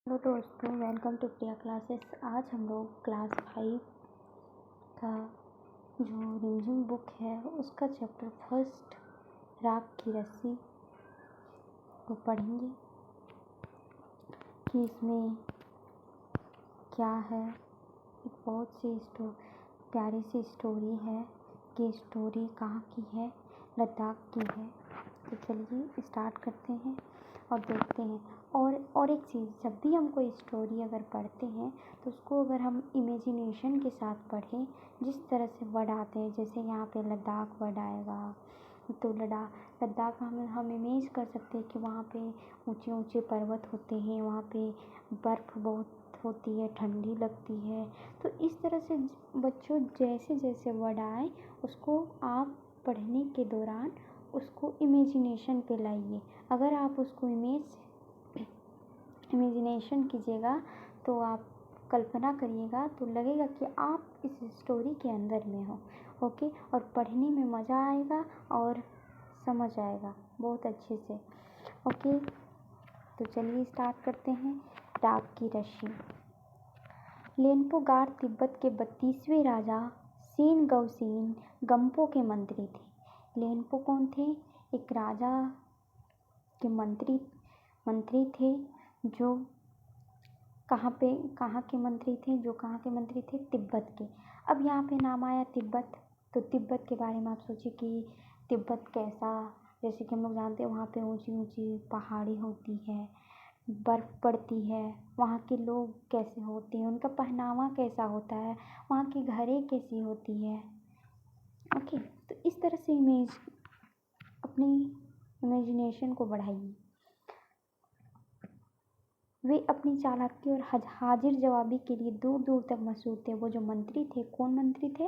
Hello दोस्तों, welcome to Priya classes. आज हम लोग क्लास 5 का जो रिविजन बुक है उसका चैप्टर फर्स्ट राग की रस्सी को पढ़ेंगे कि इसमें क्या है। एक बहुत सी प्यारी सी स्टोरी है कि स्टोरी कहाँ की है, लद्दाख की है। तो चलिए स्टार्ट करते हैं और देखते हैं। और एक चीज़, जब भी हम कोई स्टोरी अगर पढ़ते हैं तो उसको अगर हम इमेजिनेशन के साथ पढ़ें, जिस तरह से वर्ड आते हैं, जैसे यहाँ पे लद्दाख वर्ड आएगा तो लद्दाख हम इमेज कर सकते हैं कि वहाँ पे ऊंचे ऊंचे पर्वत होते हैं, वहाँ पे बर्फ़ बहुत होती है, ठंडी लगती है। तो इस तरह से बच्चों जैसे जैसे वर्ड आए उसको आप पढ़ने के दौरान उसको इमेजिनेशन पे लाइए। अगर आप उसको इमेजिनेशन कीजिएगा तो आप कल्पना करिएगा तो लगेगा कि आप इस स्टोरी के अंदर में हो। ओके, और पढ़ने में मज़ा आएगा और समझ आएगा बहुत अच्छे से। ओके, तो चलिए स्टार्ट करते हैं। राग की रस्सी। लेनपो गार तिब्बत के 32वें राजा सेन गौसेन गंपो के मंत्री थे। लेनपो कौन थे? एक राजा के मंत्री थे जो कहाँ के मंत्री थे? तिब्बत के। अब यहाँ पे नाम आया तिब्बत, तो तिब्बत के बारे में आप सोचिए कि तिब्बत कैसा। जैसे कि हम लोग जानते हैं वहाँ पे ऊंची ऊंची पहाड़ी होती है, बर्फ़ पड़ती है, वहाँ के लोग कैसे होते हैं, उनका पहनावा कैसा होता है, वहाँ की घरें कैसी होती है। ओके, तो इस तरह से अपनी इमेजिनेशन को बढ़ाइए। वे अपनी चालाकी और हाजिर जवाबी के लिए दूर दूर तक मशहूर थे। वो जो मंत्री थे, कौन मंत्री थे?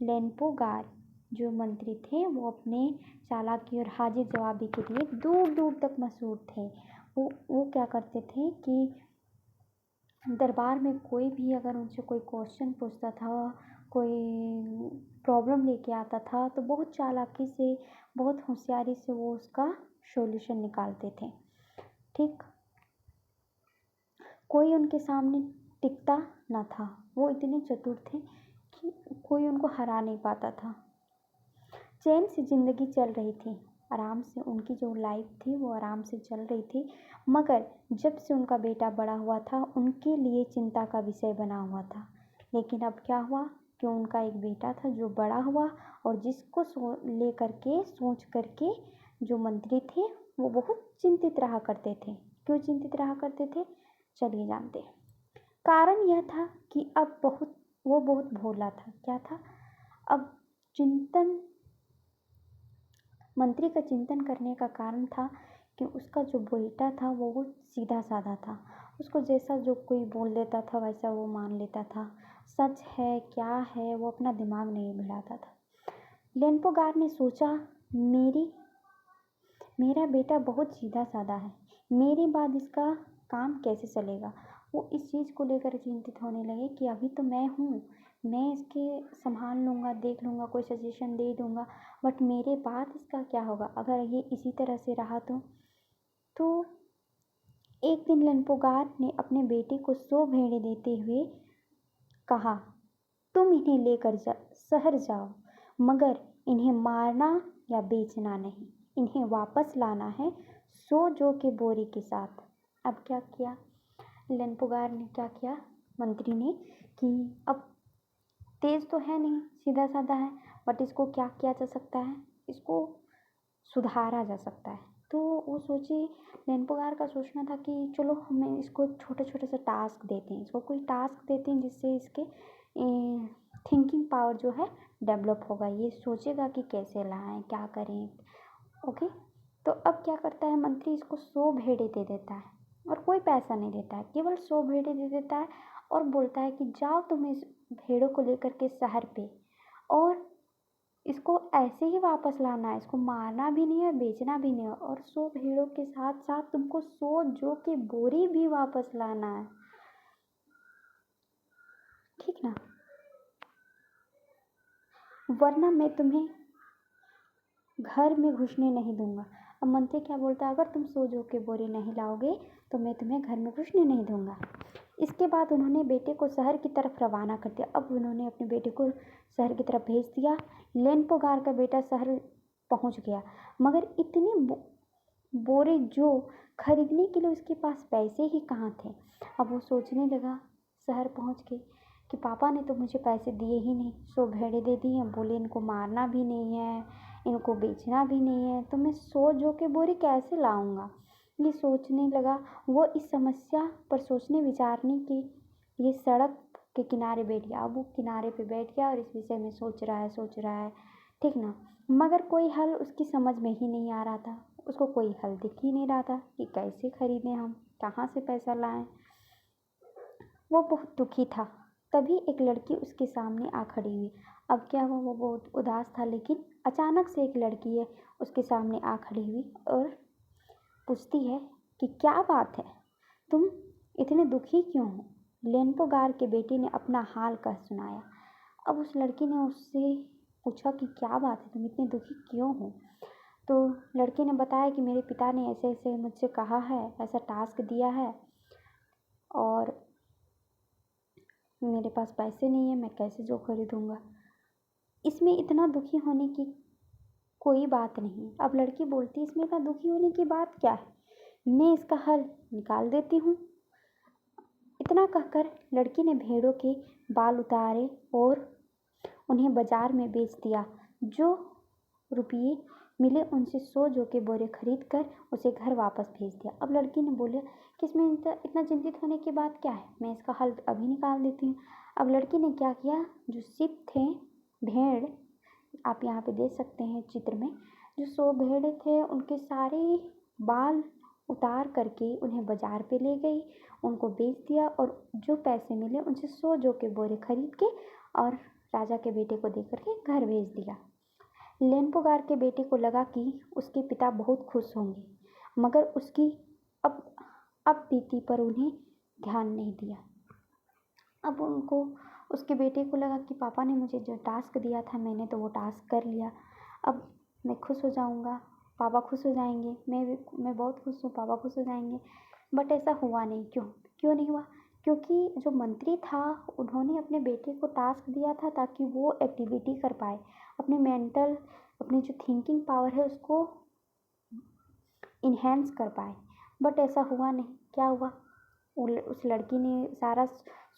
लेनपो गार जो मंत्री थे वो अपने चालाकी और हाजिर जवाबी के लिए दूर दूर तक मशहूर थे। वो क्या करते थे कि दरबार में कोई भी अगर उनसे कोई क्वेश्चन पूछता था, कोई प्रॉब्लम लेके आता था, तो बहुत चालाकी से, बहुत होशियारी से वो उसका सॉल्यूशन निकालते थे। ठीक, कोई उनके सामने टिकता न था। वो इतने चतुर थे कि कोई उनको हरा नहीं पाता था। चैन से ज़िंदगी चल रही थी, आराम से उनकी जो लाइफ थी वो आराम से चल रही थी। मगर जब से उनका बेटा बड़ा हुआ था उनके लिए चिंता का विषय बना हुआ था। लेकिन अब क्या हुआ कि उनका एक बेटा था जो बड़ा हुआ और जिसको सोच करके जो मंत्री थे वो बहुत चिंतित रहा करते थे। क्यों चिंतित रहा करते थे? चलिए जानते हैं। कारण यह था कि वो बहुत भोला था। क्या था? अब मंत्री का चिंतन करने का कारण था कि उसका जो बेटा था वो सीधा साधा था। उसको जैसा जो कोई बोल देता था वैसा वो मान लेता था। सच है क्या है वो अपना दिमाग नहीं भिड़ाता था। लेनपो गार ने सोचा, मेरा बेटा बहुत सीधा साधा है, मेरे बाद इसका काम कैसे चलेगा। वो इस चीज़ को लेकर चिंतित होने लगे कि अभी तो मैं हूँ, मैं इसके संभाल लूँगा, देख लूँगा, कोई सजेशन दे दूँगा, बट मेरे बाद इसका क्या होगा अगर ये इसी तरह से रहा तो एक दिन लेनपो गार ने अपने बेटे को 100 भेड़ें देते हुए कहा, तुम इन्हें लेकर शहर जाओ, मगर इन्हें मारना या बेचना नहीं, इन्हें वापस लाना है 100 जौ के बोरे के साथ। अब क्या किया लेनपो गार ने? क्या किया मंत्री ने कि अब तेज तो है नहीं, सीधा साधा है, बट इसको क्या किया जा सकता है? इसको सुधारा जा सकता है। तो वो सोचे, लेनपो गार का सोचना था कि चलो हमें इसको छोटे छोटे से टास्क देते हैं, इसको कोई टास्क देते हैं जिससे इसके थिंकिंग पावर जो है डेवलप होगा, ये सोचेगा कि कैसे लाएं, क्या करें। ओके, तो अब क्या करता है मंत्री? इसको 100 भेड़ें दे देता है और कोई पैसा नहीं देता है, केवल 100 भेड़ें दे देता है और बोलता है कि जाओ तुम इस भेड़ों को लेकर के शहर पे, और इसको ऐसे ही वापस लाना है, इसको मारना भी नहीं है, बेचना भी नहीं है, और 100 भेड़ों के साथ साथ तुमको 100 जौ के बोरी भी वापस लाना है। ठीक ना? वरना मैं तुम्हें घर में घुसने नहीं दूंगा। अब मंत्री क्या बोलता है? अगर तुम 100 जौ के बोरे नहीं लाओगे तो मैं तुम्हें घर में घुसने नहीं दूंगा। इसके बाद उन्होंने बेटे को शहर की तरफ रवाना कर दिया। अब उन्होंने अपने बेटे को शहर की तरफ भेज दिया। लेनपोगार का बेटा शहर पहुंच गया, मगर इतने बोरे जो खरीदने के लिए उसके पास पैसे ही कहाँ थे। अब वो सोचने लगा शहर पहुंच के कि पापा ने तो मुझे पैसे दिए ही नहीं, 100 भेड़ें दे दी हैं, बोले इनको मारना भी नहीं है, इनको बेचना भी नहीं है, तो मैं 100 जौ के बोरे कैसे लाऊंगा। ये सोचने लगा। वो इस समस्या पर सोचने विचारने की ये सड़क के किनारे बैठ गया। अब वो किनारे पे बैठ गया और इस विषय में सोच रहा है, ठीक ना। मगर कोई हल उसकी समझ में ही नहीं आ रहा था। उसको कोई हल दिख ही नहीं रहा था कि कैसे खरीदें, हम कहाँ से पैसा लाएं। वो बहुत दुखी था। तभी एक लड़की उसके सामने आ खड़ी हुई। अब क्या हुआ, वो बहुत उदास था, लेकिन अचानक से एक लड़की है उसके सामने आ खड़ी हुई और पूछती है कि क्या बात है, तुम इतने दुखी क्यों हो। लेनपोगार के बेटे ने अपना हाल कह सुनाया। अब उस लड़की ने उससे पूछा कि क्या बात है, तुम इतने दुखी क्यों हो। तो लड़के ने बताया कि मेरे पिता ने ऐसे ऐसे मुझसे कहा है, ऐसा टास्क दिया है और मेरे पास पैसे नहीं है, मैं कैसे जो खरीदूंगा। इसमें इतना दुखी होने की कोई बात नहीं। अब लड़की बोलती, इसमें इतना दुखी होने की बात क्या है, मैं इसका हल निकाल देती हूँ। इतना कहकर लड़की ने भेड़ों के बाल उतारे और उन्हें बाजार में बेच दिया। जो रुपये मिले उनसे 100 जौ के बोरे खरीद कर उसे घर वापस भेज दिया। अब लड़की ने बोला कि इसमें इतना चिंतित होने की बात क्या है, मैं इसका हल अभी निकाल देती हूँ। अब लड़की ने क्या किया, जो सिप थे भेड़, आप यहाँ पे देख सकते हैं चित्र में, जो 100 भेड़ थे उनके सारे बाल उतार करके उन्हें बाजार पे ले गई, उनको बेच दिया और जो पैसे मिले उनसे 100 जौ के बोरे खरीद के और राजा के बेटे को दे करके घर भेज दिया। लेनपोगार के बेटे को लगा कि उसके पिता बहुत खुश होंगे, मगर उसकी अब बीती पर उन्हें ध्यान नहीं दिया। अब उसके बेटे को लगा कि पापा ने मुझे जो टास्क दिया था मैंने तो वो टास्क कर लिया, अब मैं खुश हो जाऊंगा, पापा खुश हो जाएंगे, मैं बहुत खुश हूँ, पापा खुश हो जाएंगे। बट ऐसा हुआ नहीं। क्यों नहीं हुआ, क्योंकि जो मंत्री था उन्होंने अपने बेटे को टास्क दिया था ताकि वो एक्टिविटी कर पाए, अपनी जो थिंकिंग पावर है उसको इन्हेंस कर पाए। बट ऐसा हुआ नहीं। क्या हुआ, उस लड़की ने सारा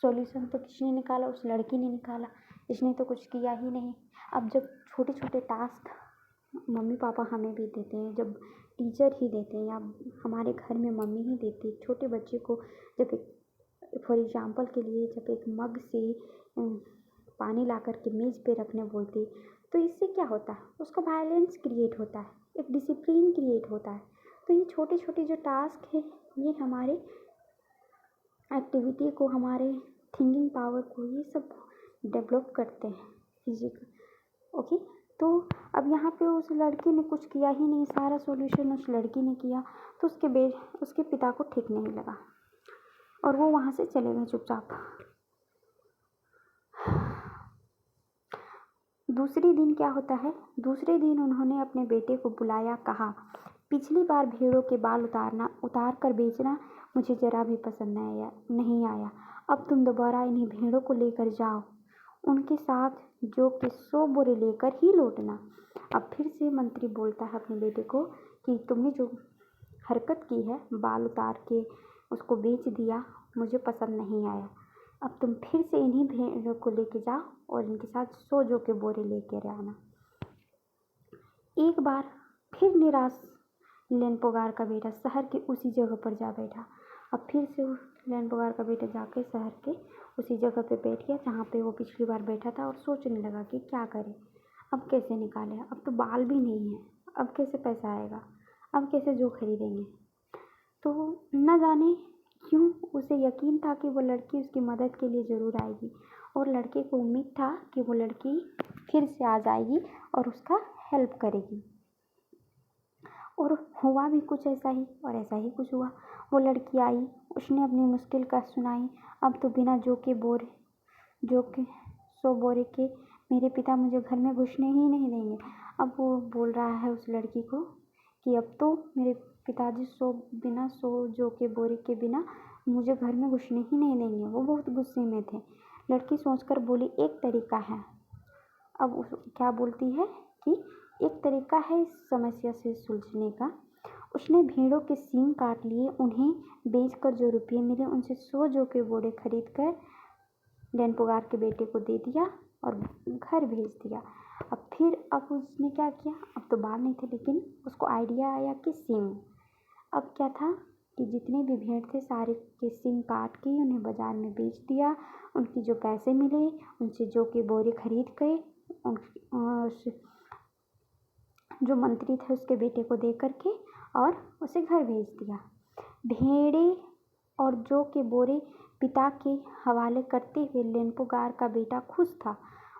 सॉल्यूशन तो किसने निकाला, उस लड़की ने निकाला, इसने तो कुछ किया ही नहीं। अब जब छोटे छोटे टास्क मम्मी पापा हमें भी देते हैं, जब टीचर ही देते हैं या हमारे घर में मम्मी ही देती है, छोटे बच्चे को जब फॉर एग्जाम्पल के लिए जब एक मग से पानी ला कर के मेज़ पे रखने बोलती, तो इससे क्या होता है, उसका बैलेंस क्रिएट होता है, एक डिसिप्लिन क्रिएट होता है। तो ये छोटे छोटे जो टास्क है ये हमारे एक्टिविटी को, हमारे थिंकिंग पावर को, ये सब डेवलप करते हैं फिजिकल। ओके, तो अब यहाँ पे उस लड़की ने कुछ किया ही नहीं, सारा सॉल्यूशन उस लड़की ने किया, तो उसके पिता को ठीक नहीं लगा और वो वहाँ से चले गए चुपचाप। दूसरे दिन क्या होता है, दूसरे दिन उन्होंने अपने बेटे को बुलाया, कहा पिछली बार भेड़ों के बाल उतार कर बेचना मुझे जरा भी पसंद नहीं आया। अब तुम दोबारा इन्हीं भेड़ों को लेकर जाओ, उनके साथ जो कि 100 बोरे लेकर ही लौटना। अब फिर से मंत्री बोलता है अपने बेटे को कि तुमने जो हरकत की है, बाल उतार के उसको बेच दिया, मुझे पसंद नहीं आया। अब तुम फिर से इन्हीं भेड़ों को लेके जाओ और इनके साथ 100 जौ के बोरे लेकर आना। एक बार फिर निराश लेनपोगार का बेटा शहर के उसी जगह पर जा बैठा। अब फिर से लेनपोगार का बेटा जाके शहर के उसी जगह पे बैठ गया जहाँ पे वो पिछली बार बैठा था और सोचने लगा कि क्या करे, अब कैसे निकाले, अब तो बाल भी नहीं है, अब कैसे पैसा आएगा, अब कैसे जो खरीदेंगे। तो न जाने क्यों उसे यकीन था कि वो लड़की उसकी मदद के लिए ज़रूर आएगी और लड़के को उम्मीद था कि वो लड़की फिर से आ जाएगी और उसका हेल्प करेगी। और हुआ भी कुछ ऐसा ही, और ऐसा ही कुछ हुआ। वो लड़की आई, उसने अपनी मुश्किल का सुनाई। अब तो बिना जो के 100 बोरे के मेरे पिता मुझे घर में घुसने ही नहीं देंगे। अब वो बोल रहा है उस लड़की को कि अब तो मेरे पिताजी बिना सो जो के बोरे के बिना मुझे घर में घुसने ही नहीं देंगे। वो बहुत गुस्से में थे। लड़की सोचकर बोली, एक तरीका है। अब क्या बोलती है कि एक तरीका है इस समस्या से सुलझने का। उसने भेड़ों के सींग काट लिए, उन्हें बेचकर जो रुपये मिले उनसे 100 जौ के बोरे खरीद कर लेनपुगार के बेटे को दे दिया और घर भेज दिया। अब उसने क्या किया, अब तो बाल नहीं थे, लेकिन उसको आइडिया आया कि सींग। अब क्या था कि जितने भी भेड़ थे सारे के सींग काट के उन्हें बाजार में बेच दिया। उनकी जो पैसे मिले उनसे जौ के बोरे खरीद गए, जो मंत्री थे उसके बेटे को दे करके और उसे घर भेज दिया। भेड़े और जौ के बोरे पिता के हवाले करते हुए लेनपुगार का बेटा खुश था।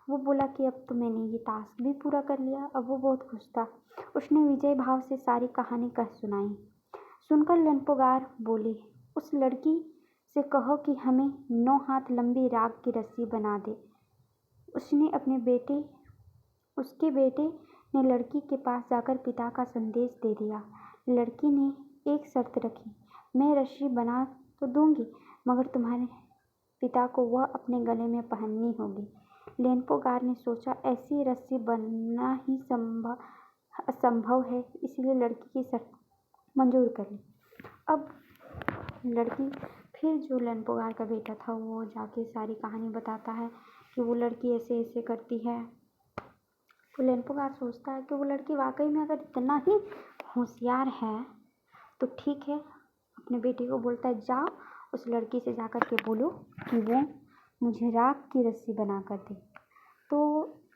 वो बोला कि अब तो मैंने ये टास्क भी पूरा कर लिया। अब वो बहुत खुश था। उसने विजय भाव से सारी कहानी कह सुनाई। सुनकर लेनपुगार बोले, उस लड़की से कहो कि हमें 9 हाथ लंबी राख की रस्सी बना दे। उसके बेटे ने लड़की के पास जाकर पिता का संदेश दे दिया। लड़की ने एक शर्त रखी, मैं रस्सी बना तो दूंगी मगर तुम्हारे पिता को वह अपने गले में पहननी होगी। लेनपुगार ने सोचा ऐसी रस्सी बनना ही असंभव है, इसलिए लड़की की शर्त मंजूर कर ली। अब लड़की फिर जो लेनपुगार का बेटा था वो जाके सारी कहानी बताता है कि वो लड़की ऐसे ऐसे करती है। तो लेनपुगार सोचता है कि वो लड़की वाकई में अगर इतना ही होशियार है तो ठीक है। अपने बेटे को बोलता है, जाओ उस लड़की से जाकर के बोलो कि वो मुझे राख की रस्सी बना कर दे। तो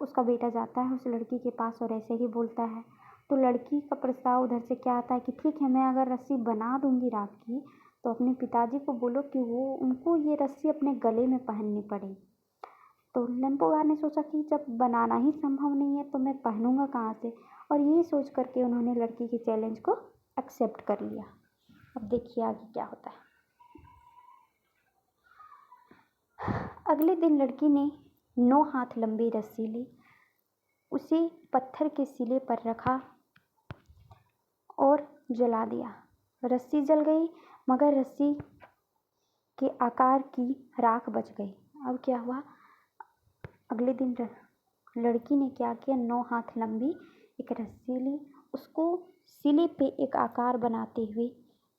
उसका बेटा जाता है उस लड़की के पास और ऐसे ही बोलता है। तो लड़की का प्रस्ताव उधर से क्या आता है कि ठीक है, मैं अगर रस्सी बना दूंगी राख की तो अपने पिताजी को बोलो कि उनको ये रस्सी अपने गले में पहननी पड़ेगी। तो लेनपुगार ने सोचा कि जब बनाना ही संभव नहीं है तो मैं पहनूंगा कहाँ से, और ये सोच करके उन्होंने लड़की के चैलेंज को एक्सेप्ट कर लिया। अब देखिए आगे क्या होता है। अगले दिन लड़की ने 9 हाथ लंबी रस्सी ली, उसे पत्थर के सिले पर रखा और जला दिया। रस्सी जल गई मगर रस्सी के आकार की राख बच गई। अब क्या हुआ, अगले दिन लड़की ने क्या किया, 9 हाथ लंबी एक रस्सी ली, उसको सिले पे एक आकार बनाते हुए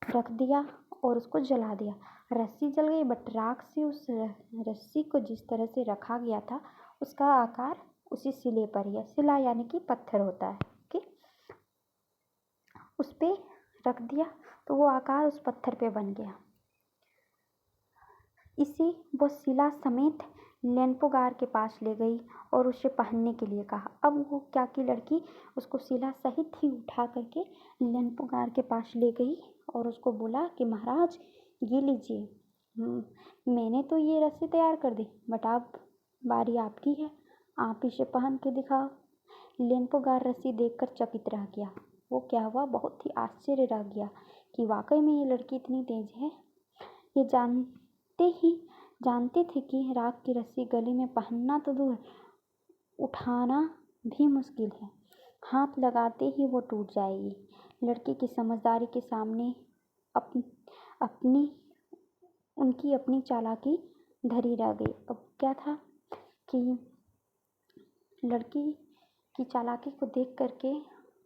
रख दिया और उसको जला दिया। रस्सी जल गई बट राख से उस रस्सी को जिस तरह से रखा गया था उसका आकार उसी सिले पर ही है। सिला यानी कि पत्थर होता है कि उस पे रख दिया तो वो आकार उस पत्थर पे बन गया। इसे वो सिला समेत लेनपुगार के पास ले गई और उसे पहनने के लिए कहा। अब वो क्या की लड़की उसको सिला सहित ही उठा करके लेनपुगार के पास ले गई और उसको बोला कि महाराज ये लीजिए, मैंने तो ये रस्सी तैयार कर दी बट अब बारी आपकी है, आप इसे पहन के दिखाओ। लेनपुगार रस्सी देखकर चकित रह गया। वो क्या हुआ, बहुत ही आश्चर्य रह गया कि वाकई में ये लड़की इतनी तेज है। ये जानते थे कि राख की रस्सी गले में पहनना तो दूर, उठाना भी मुश्किल है, हाथ लगाते ही वो टूट जाएगी। लड़की की समझदारी के सामने उनकी अपनी चालाकी धरी रह गई। अब क्या था कि लड़की की चालाकी को देख करके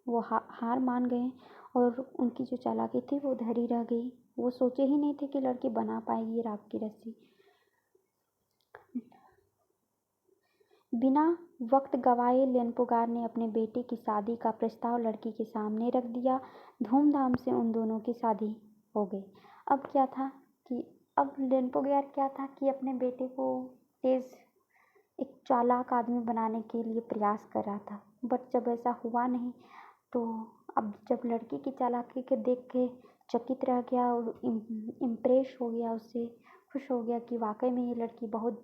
वो हार मान गए और उनकी जो चालाकी थी वो धरी रह गई। वो सोचे ही नहीं थे कि लड़की बना पाएगी राख की रस्सी। बिना वक्त गवाए लेनपुगार ने अपने बेटे की शादी का प्रस्ताव लड़की के सामने रख दिया। धूमधाम से उन दोनों की शादी हो गई। अब क्या था कि अब लेनपुगार क्या था कि अपने बेटे को तेज एक चालाक आदमी बनाने के लिए प्रयास कर रहा था, बट जब ऐसा हुआ नहीं तो अब जब लड़की की चालाकी के देख के चकित रह गया और इम्प्रेस हो गया, उससे खुश हो गया कि वाकई में ये लड़की बहुत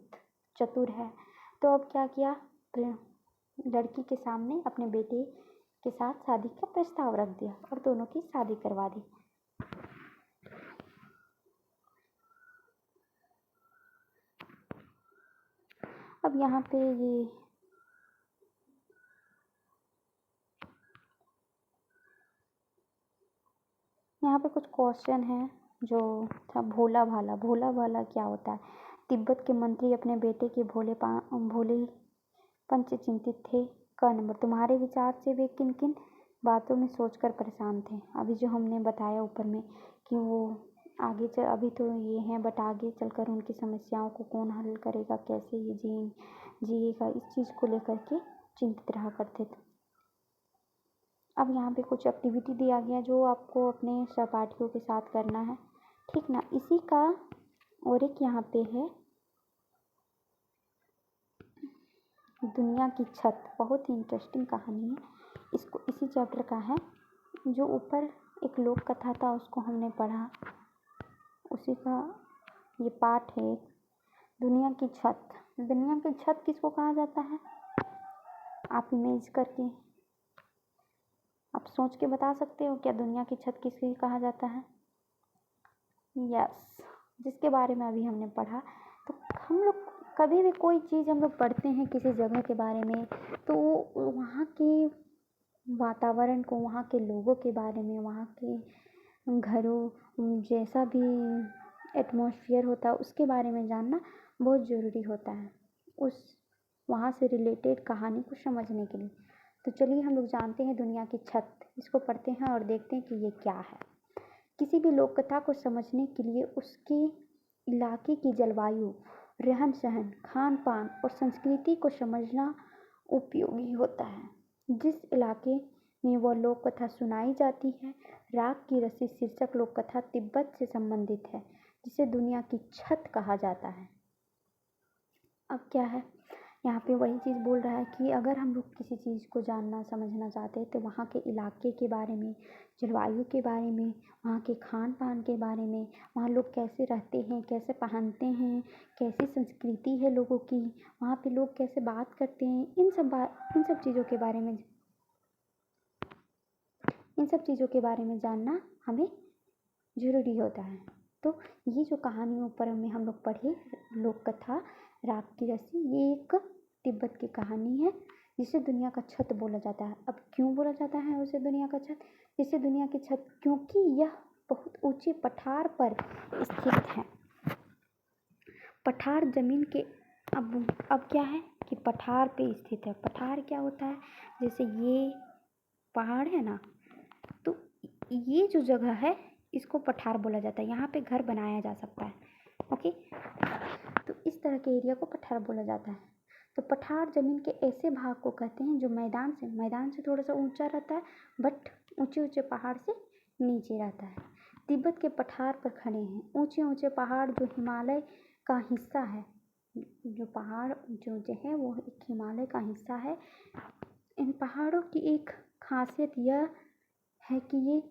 चतुर है। तो अब क्या किया, लड़की के सामने अपने बेटे के साथ शादी का प्रस्ताव रख दिया और दोनों की शादी करवा दी। अब यहाँ पे ये पे कुछ क्वेश्चन हैं जो था भोला भाला। भोला भाला क्या होता है? तिब्बत के मंत्री अपने बेटे के भोलेपन से चिंतित थे। क नंबर, तुम्हारे विचार से वे किन किन बातों में सोचकर परेशान थे? अभी जो हमने बताया ऊपर में कि वो आगे चल, अभी तो ये हैं बट आगे चलकर उनकी समस्याओं को कौन हल करेगा, कैसे ये जिएगा, इस चीज़ को लेकर के चिंतित रहा करते थे। अब यहाँ पे कुछ एक्टिविटी दिया गया जो आपको अपने सहपाठियों के साथ करना है, ठीक ना। इसी का और एक यहाँ पे है दुनिया की छत। बहुत ही इंटरेस्टिंग कहानी है, इसको इसी चैप्टर का है। जो ऊपर एक लोक कथा था उसको हमने पढ़ा, उसी का ये पार्ट है। दुनिया की छत। दुनिया की छत किसको कहा जाता है? आप इमेज करके आप सोच के बता सकते हो क्या दुनिया की छत किसे कहा जाता है? यस, जिसके बारे में अभी हमने पढ़ा। तो हम लोग कभी भी कोई चीज़ हम लोग पढ़ते हैं किसी जगह के बारे में, तो वहाँ के वातावरण को, वहाँ के लोगों के बारे में, वहाँ के घरों, जैसा भी एटमॉस्फेयर होता है उसके बारे में जानना बहुत ज़रूरी होता है, उस वहाँ से रिलेटेड कहानी को समझने के लिए। तो चलिए हम लोग जानते हैं दुनिया की छत, इसको पढ़ते हैं और देखते हैं कि ये क्या है। किसी भी लोक कथा को समझने के लिए उसके इलाके की जलवायु, रहन सहन, खान पान और संस्कृति को समझना उपयोगी होता है। जिस इलाके में वह लोक कथा सुनाई जाती है, राग की रसी शीर्षक लोक कथा तिब्बत से संबंधित है, जिसे दुनिया की छत कहा जाता है। अब क्या है, यहाँ पे वही चीज़ बोल रहा है कि अगर हम लोग किसी चीज़ को जानना समझना चाहते हैं तो वहाँ के इलाके के बारे में, जलवायु के बारे में, वहाँ के खान पान के बारे में, वहाँ लोग कैसे रहते हैं, कैसे पहनते हैं, कैसी संस्कृति है लोगों की, वहाँ पे लोग कैसे बात करते हैं, इन सब चीज़ों के बारे में जानना हमें ज़रूरी होता है। तो ये जो कहानी ऊपर में हम लोग पढ़े, लोक कथा राग की रस्सी, ये एक तिब्बत की कहानी है जिसे दुनिया का छत बोला जाता है। अब क्यों बोला जाता है उसे दुनिया का छत? जिसे दुनिया की छत, क्योंकि यह बहुत ऊंचे पठार पर स्थित है। पठार जमीन के अब क्या है कि पठार पे स्थित है। पठार क्या होता है? जैसे ये पहाड़ है ना, तो ये जो जगह है इसको पठार बोला जाता है। यहाँ पे घर बनाया जा सकता है। ओके, तो इस तरह के एरिया को पठार बोला जाता है। तो पठार जमीन के ऐसे भाग को कहते हैं जो मैदान से थोड़ा सा ऊंचा रहता है, बट ऊंचे ऊंचे पहाड़ से नीचे रहता है। तिब्बत के पठार पर खड़े हैं ऊंचे ऊंचे पहाड़ जो हिमालय का हिस्सा है। जो पहाड़ ऊंचे ऊंचे हैं वो एक हिमालय का हिस्सा है। इन पहाड़ों की एक खासियत यह है कि ये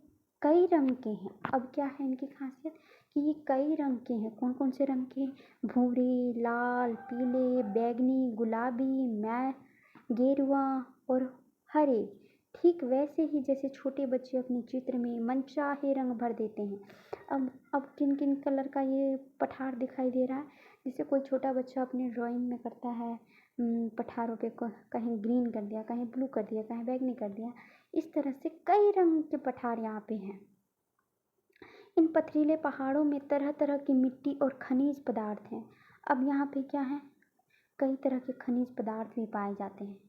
कई रंग के हैं। अब क्या है इनकी खासियत कि ये कई रंग के हैं। कौन कौन से रंग के? भूरे, लाल, पीले, बैंगनी, गुलाबी, गेरुआ और हरे। ठीक वैसे ही जैसे छोटे बच्चे अपने चित्र में मनचाहे रंग भर देते हैं। अब किन किन कलर का ये पठार दिखाई दे रहा है? जैसे कोई छोटा बच्चा अपने ड्राइंग में करता है, पठारों पे कहीं ग्रीन कर दिया, कहीं ब्लू कर दिया, कहीं बैंगनी कर दिया। इस तरह से कई रंग के पठार यहाँ पे हैं। इन पथरीले पहाड़ों में तरह तरह की मिट्टी और खनिज पदार्थ हैं। अब यहाँ पे क्या है, कई तरह के खनिज पदार्थ भी पाए जाते हैं।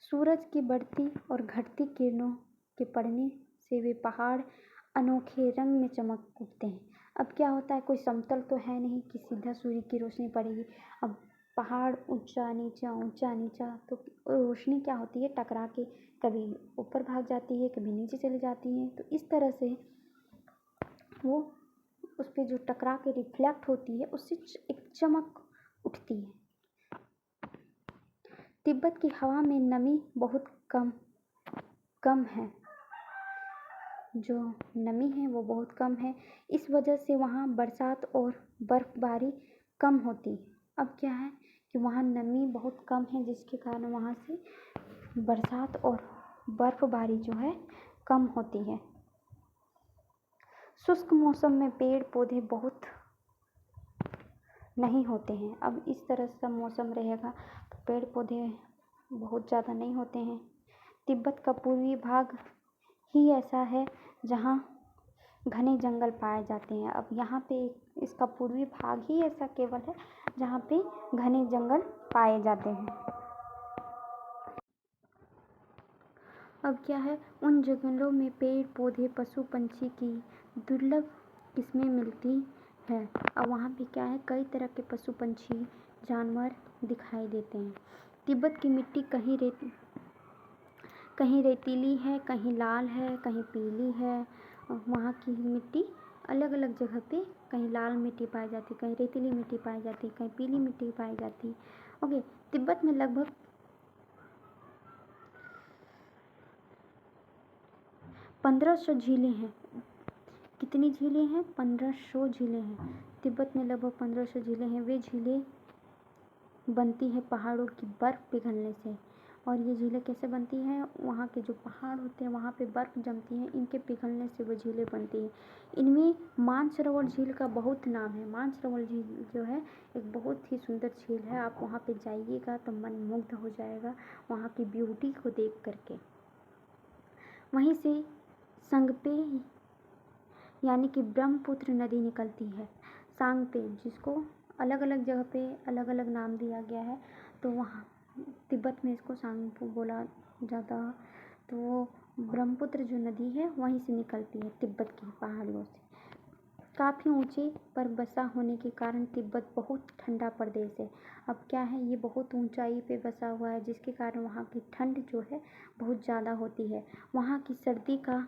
सूरज की बढ़ती और घटती किरणों के पड़ने से वे पहाड़ अनोखे रंग में चमक उठते हैं। अब क्या होता है, कोई समतल तो है नहीं कि सीधा सूर्य की रोशनी पड़ेगी। अब पहाड़ ऊंचा नीचा, तो रोशनी क्या होती है, टकरा के कभी ऊपर भाग जाती है, कभी नीचे चली जाती है। तो इस तरह से वो उस पर जो टकरा के रिफ्लेक्ट होती है उससे एक चमक उठती है। तिब्बत की हवा में नमी बहुत कम है। जो नमी है वो बहुत कम है। इस वजह से वहाँ बरसात और बर्फबारी कम होती है। अब क्या है कि वहाँ नमी बहुत कम है जिसके कारण वहाँ से बरसात और बर्फबारी जो है कम होती है। शुष्क मौसम में पेड़ पौधे बहुत नहीं होते हैं। अब इस तरह का मौसम रहेगा तो पेड़ पौधे बहुत ज़्यादा नहीं होते हैं। तिब्बत का पूर्वी भाग ही ऐसा है जहाँ घने जंगल पाए जाते हैं। अब यहाँ पे इसका पूर्वी भाग ही ऐसा केवल है जहाँ पे घने जंगल पाए जाते हैं। अब क्या है, उन जंगलों में पेड़ पौधे पशु पंछी की दुर्लभ किस्में मिलती है। अब वहाँ पे क्या है, कई तरह के पशु पंछी जानवर दिखाई देते हैं। तिब्बत की मिट्टी कहीं रेतीली है, कहीं लाल है, कहीं पीली है। वहाँ की मिट्टी अलग अलग जगह पे कहीं लाल मिट्टी पाई जाती, कहीं रेतीली मिट्टी पाई जाती, कहीं पीली मिट्टी पाई जाती। ओके, तिब्बत में लगभग 1500 झीलें हैं। कितनी झीलें हैं? 1500 झीलें हैं। तिब्बत में लगभग 1500 झीलें हैं। वे झीलें बनती हैं पहाड़ों की बर्फ़ पिघलने से। और ये झीलें कैसे बनती हैं? वहाँ के जो पहाड़ होते हैं वहाँ पे बर्फ़ जमती है, इनके पिघलने से वो झीलें बनती हैं। इनमें मानसरोवर झील का बहुत नाम है। मानसरोवर झील जो है एक बहुत ही सुंदर झील है। आप वहाँ पे जाइएगा तो मन मुग्ध हो जाएगा वहाँ की ब्यूटी को देख करके। वहीं से संगपे यानी कि ब्रह्मपुत्र नदी निकलती है। सांगपे, जिसको अलग अलग जगह पे अलग अलग नाम दिया गया है, तो वहाँ तिब्बत में इसको सांगपो बोला जाता। तो ब्रह्मपुत्र जो नदी है वहीं से निकलती है तिब्बत की पहाड़ियों से। काफ़ी ऊंचे पर बसा होने के कारण तिब्बत बहुत ठंडा प्रदेश है। अब क्या है, ये बहुत ऊंचाई पे बसा हुआ है जिसके कारण वहाँ की ठंड जो है बहुत ज़्यादा होती है। वहाँ की सर्दी का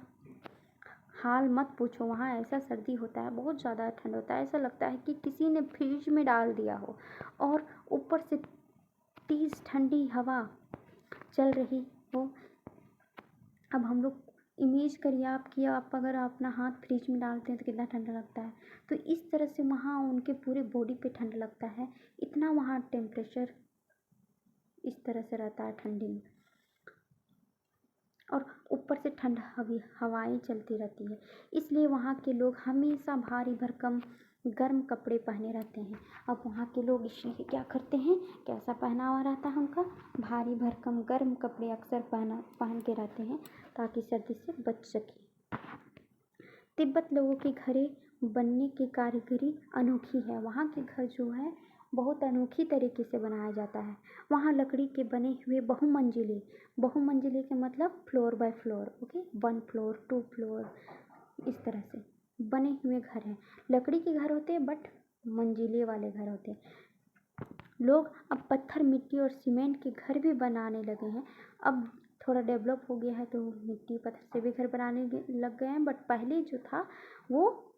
हाल मत पूछो, वहाँ ऐसा सर्दी होता है, बहुत ज़्यादा ठंड होता है। ऐसा लगता है कि किसी ने फ्रिज में डाल दिया हो और ऊपर से तेज़ ठंडी हवा चल रही हो। अब हम लोग इमेज करिए आप अगर अपना हाथ फ्रिज में डालते हैं तो कितना ठंडा लगता है। तो इस तरह से वहाँ उनके पूरे बॉडी पे ठंड लगता है। इतना वहाँ टेम्परेचर इस तरह से रहता है ठंडी में, और ऊपर से ठंड हवाएं चलती रहती है। इसलिए वहाँ के लोग हमेशा भारी भरकम गर्म कपड़े पहने रहते हैं। अब वहाँ के लोग इसलिए क्या करते हैं, कैसा पहनावा रहता है उनका, भारी भरकम गर्म कपड़े अक्सर पहन के रहते हैं ताकि सर्दी से बच सके। तिब्बत लोगों के घरे बनने की कारीगरी अनोखी है। वहाँ के घर जो है बहुत अनोखी तरीके से बनाया जाता है। वहाँ लकड़ी के बने हुए बहुमंजिले के मतलब floor by floor, okay, 1 floor 2 floor इस तरह से बने हुए घर हैं। लकड़ी के घर होते हैं बट मंजिले वाले घर होते हैं। लोग अब पत्थर मिट्टी और सीमेंट के घर भी बनाने लगे हैं। अब थोड़ा डेवलप हो गया है तो मिट्टी पत्थर से भी घर बनाने लग गए हैं, बट पहले जो था वो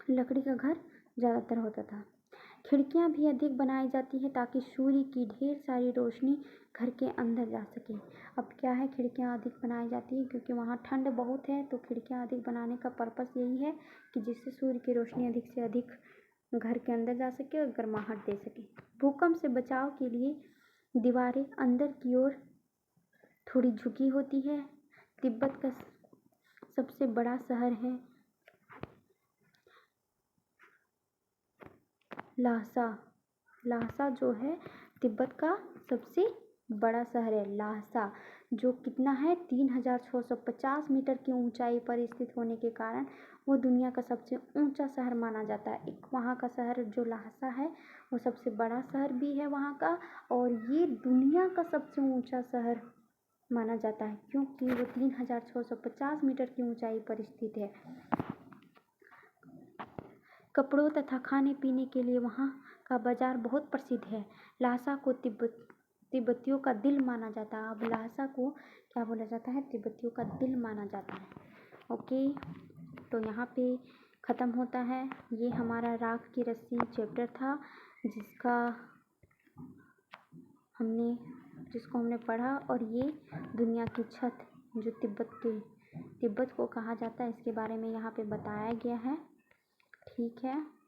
लकड़ी का घर ज़्यादातर होता था। खिड़कियाँ भी अधिक बनाई जाती हैं ताकि सूर्य की ढेर सारी रोशनी घर के अंदर जा सके। अब क्या है, खिड़कियाँ अधिक बनाई जाती हैं क्योंकि वहाँ ठंड बहुत है, तो खिड़कियाँ अधिक बनाने का पर्पस यही है कि जिससे सूर्य की रोशनी अधिक से अधिक घर के अंदर जा सके और गर्माहट दे सके। भूकंप से बचाव के लिए दीवारें अंदर की ओर थोड़ी झुकी होती है। तिब्बत का सबसे बड़ा शहर है ल्हासा। ल्हासा जो है तिब्बत का सबसे बड़ा शहर है ल्हासा, जो कितना है 3650 मीटर की ऊंचाई पर स्थित होने के कारण वो दुनिया का सबसे ऊंचा शहर माना जाता है। एक वहाँ का शहर जो ल्हासा है वो सबसे बड़ा शहर भी है वहाँ का, और ये दुनिया का सबसे ऊंचा शहर माना जाता है क्योंकि वो 3650 मीटर की ऊंचाई पर स्थित है। कपड़ों तथा खाने पीने के लिए वहाँ का बाजार बहुत प्रसिद्ध है। ल्हासा को तिब्बतियों का दिल माना जाता है। अब ल्हासा को क्या बोला जाता है, तिब्बतियों का दिल माना जाता है। ओके, तो यहाँ पे ख़त्म होता है ये हमारा राख की रस्सी चैप्टर था, जिसको हमने पढ़ा। और ये दुनिया की छत जो तिब्बत को कहा जाता है, इसके बारे में यहाँ पे बताया गया है। ठीक है।